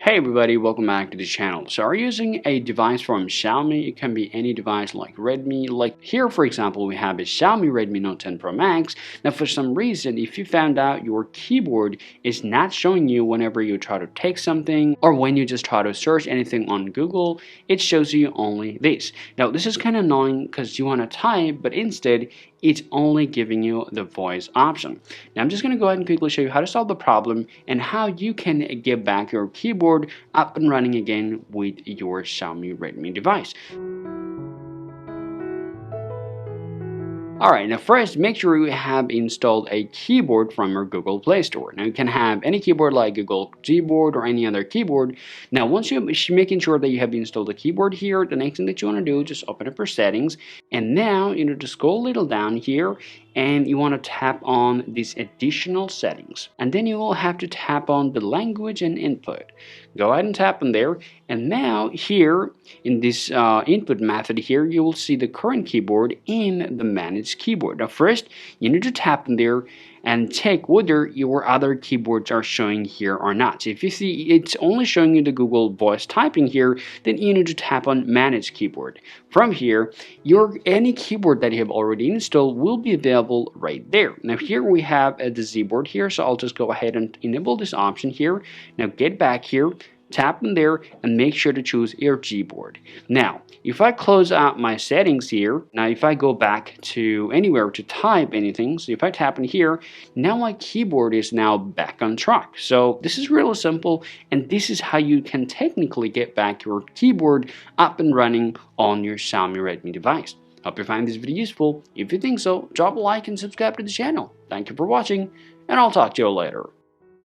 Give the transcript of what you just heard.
Hey everybody, welcome back to the channel. So are you using a device from Xiaomi? It can be any device like Redmi. Like here, for example, we have a Xiaomi Redmi Note 10 Pro Max. Now for some reason, if you found out your keyboard is not showing you whenever you try to take something or when you just try to search anything on Google, it shows you only this. Now this is kind of annoying because you want to type, but instead it's only giving you the voice option. Now I'm just going to go ahead and quickly show you how to solve the problem and how you can get back your keyboard up and running again with your Xiaomi Redmi device. Alright, now first make sure you have installed a keyboard from your Google Play Store. Now you can have any keyboard like Google Gboard or any other keyboard. Now once you're making sure that you have installed the keyboard here, the next thing that you want to do is just open up your settings, and now you need to scroll a little down here and you want to tap on these additional settings, and then you will have to tap on the language and input. Go ahead and tap on there, and now here in this input method here you will see the current keyboard in the managed keyboard. Now first you need to tap on there and check whether your other keyboards are showing here or not. So if you see it's only showing you the Google voice typing here, then you need to tap on manage keyboard. From here, any keyboard that you have already installed will be available right there. Now here we have the Z board here, so I'll just go ahead and enable this option here. Now get back here, tap in there and make sure to choose your Gboard. Now if I close out my settings here, now if I go back to anywhere to type anything, so if I tap in here, now my keyboard is now back on track. So this is really simple, and this is how you can technically get back your keyboard up and running on your Xiaomi Redmi device. Hope you find this video useful. If you think so, drop a like and subscribe to the channel. Thank you for watching, and I'll talk to you later.